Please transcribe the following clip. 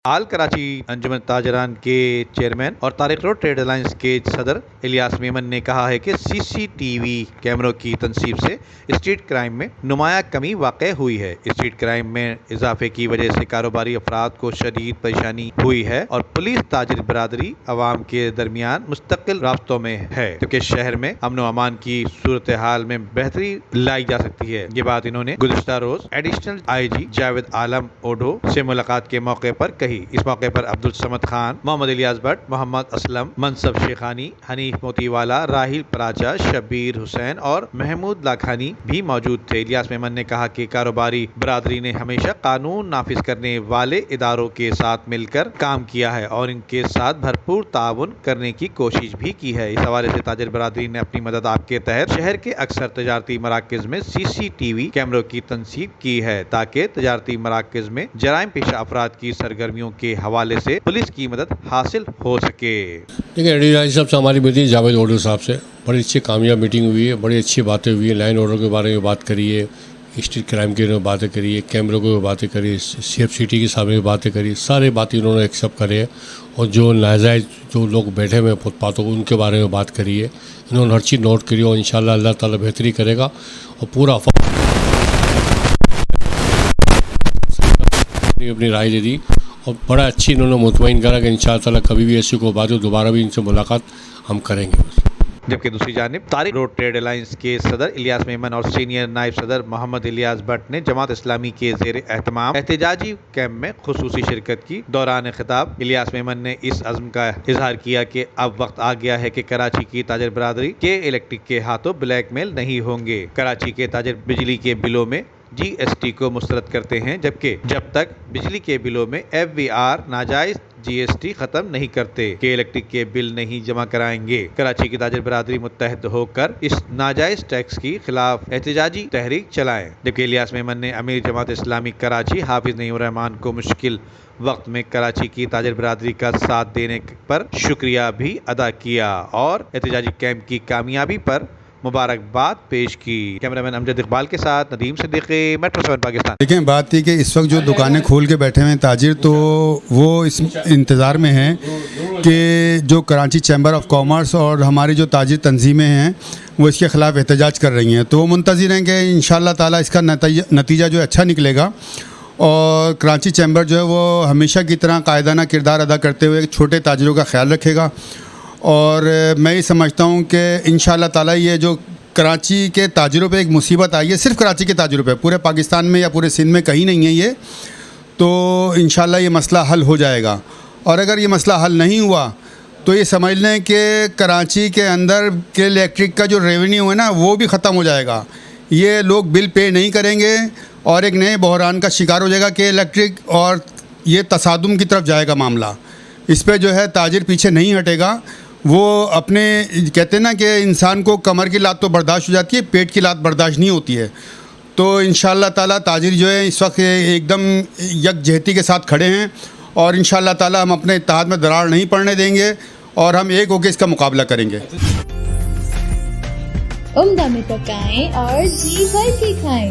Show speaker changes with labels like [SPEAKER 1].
[SPEAKER 1] آل کراچی انجمن تاجران کے چیئرمین اور Tariq road trade alliance کے صدر الیاس میمن نے کہا ہے کہ سی سی ٹی وی کیمروں کی تنصیب سے اسٹریٹ کرائم میں نمایاں کمی واقع ہوئی ہے۔ اسٹریٹ کرائم میں اضافے کی وجہ سے کاروباری افراد کو شدید پریشانی ہوئی ہے اور پولیس تاجر برادری عوام کے درمیان مستقل رابطوں میں ہے کیونکہ شہر میں امن و امان کی صورتحال میں بہتری لائی جا سکتی ہے۔ یہ بات انہوں نے گزشتہ روز ایڈیشنل آئی جی جاوید عالم اوڈھو سے ملاقات کے موقع پر کہی۔ اس موقع پر عبدالصمد خان، محمد الیاس بٹ، محمد اسلم، منصف شیخانی، حنیف موتی والا، راہیل پراچا، شبیر حسین اور محمود لاکھانی بھی موجود تھے۔ الیاس میمن نے کہا کہ کاروباری برادری نے ہمیشہ قانون نافذ کرنے والے اداروں کے ساتھ مل کر کام کیا ہے اور ان کے ساتھ بھرپور تعاون کرنے کی کوشش بھی کی ہے۔ اس حوالے سے تاجر برادری نے اپنی مدد آپ کے تحت شہر کے اکثر تجارتی مراکز میں سی سی ٹی وی کیمروں کی تنصیب کی ہے تاکہ تجارتی مراکز میں جرائم پیشہ افراد کی سرگرمیوں کے حوالے سے پولیس کی مدد حاصل ہو سکے۔
[SPEAKER 2] دیکھیں ایڈی راج صاحب سے ہماری میٹنگ جاوید اوڈھو صاحب سے بڑی اچھی کامیاب میٹنگ ہوئی ہے، بڑی اچھی باتیں ہوئی ہیں، لائن آرڈر کے بارے میں بات کری ہے، اسٹریٹ کرائم کے بارے میں باتیں کری ہے، کیمروں کے باتیں کری، سیف سٹی کے سامنے میں باتیں کری، سارے باتیں انہوں نے ایکسیپٹ کرے ہیں اور جو ناجائز جو لوگ بیٹھے ہوئے فٹ پاتھوں ان کے بارے میں بات کری ہے، انہوں نے ہر چیز نوٹ کری اور انشاءاللہ اللہ تعالیٰ بہتری کرے گا اور پورا اپنی رائے دے دی اور بڑا اچھی انہوں نے مطمئن کرا کہ انشاءاللہ تعالیٰ کبھی بھی ایسی کوئی بات ہو دوبارہ بھی ان سے ملاقات ہم کریں گے۔
[SPEAKER 1] جبکہ دوسری جانب طارق روڈ ٹریڈ الائنس کے صدر الیاس میمن اور سینئر نائب صدر محمد الیاس بٹ نے جماعت اسلامی کے زیر اہتمام احتجاجی کیمپ میں خصوصی شرکت کی۔ دوران خطاب الیاس میمن نے اس عزم کا اظہار کیا کہ اب وقت آ گیا ہے کہ کراچی کی تاجر برادری کے الیکٹرک کے ہاتھوں بلیک میل نہیں ہوں گے۔ کراچی کے تاجر بجلی کے بلوں میں جی ایس ٹی کو مسترد کرتے ہیں جبکہ جب تک بجلی کے بلوں میں ایف وی آر ناجائز جی ایس ٹی ختم نہیں کرتے کہ الیکٹرک کے بل نہیں جمع کرائیں گے۔ کراچی کی تاجر برادری متحد ہو کر اس ناجائز ٹیکس کی خلاف احتجاجی تحریک چلائیں۔ جبکہ الیاس میمن نے امیر جماعت اسلامی کراچی حافظ نعیم الرحمان کو مشکل وقت میں کراچی کی تاجر برادری کا ساتھ دینے پر شکریہ بھی ادا کیا اور احتجاجی کیمپ کی کامیابی پر مبارکباد پیش کی۔ کیمرامین امجد اقبال کے ساتھ ندیم صدیقی، میٹرو 7 پاکستان۔
[SPEAKER 3] دیکھیں بات تھی کہ اس وقت جو دکانیں کھول کے بیٹھے ہوئے ہیں تاجر تو وہ اس انتظار میں ہیں کہ جو کراچی چیمبر آف کامرس اور ہماری جو تاجر تنظیمیں ہیں وہ اس کے خلاف احتجاج کر رہی ہیں، تو وہ منتظر ہیں کہ انشاءاللہ تعالیٰ اس کا نتیجہ جو ہے اچھا نکلے گا اور کراچی چیمبر جو ہے وہ ہمیشہ کی طرح قائدانہ کردار ادا کرتے ہوئے چھوٹے تاجروں کا خیال رکھے گا اور میں یہ سمجھتا ہوں کہ انشاءاللہ تعالیٰ یہ جو کراچی کے تاجروں پہ ایک مصیبت آئی ہے، صرف کراچی کے تاجروں پہ، پورے پاکستان میں یا پورے سندھ میں کہیں نہیں ہے یہ، تو انشاءاللہ یہ مسئلہ حل ہو جائے گا۔ اور اگر یہ مسئلہ حل نہیں ہوا تو یہ سمجھ لیں کہ کراچی کے اندر کے الیکٹرک کا جو ریونیو ہے نا وہ بھی ختم ہو جائے گا، یہ لوگ بل پے نہیں کریں گے اور ایک نئے بحران کا شکار ہو جائے گا کہ الیکٹرک اور یہ تصادم کی طرف جائے گا معاملہ۔ اس پہ جو ہے تاجر پیچھے نہیں ہٹے گا، وہ اپنے کہتے ہیں نا کہ انسان کو کمر کی لات تو برداشت ہو جاتی ہے، پیٹ کی لات برداشت نہیں ہوتی ہے، تو انشاءاللہ تعالیٰ تاجر جو ہے اس وقت ایک دم یکجہتی کے ساتھ کھڑے ہیں اور انشاءاللہ تعالیٰ ہم اپنے اتحاد میں دراڑ نہیں پڑنے دیں گے اور ہم ایک ہو کے اس کا مقابلہ کریں گے۔
[SPEAKER 4] عمدہ میں پکائیں اور جی بھر کے کھائیں۔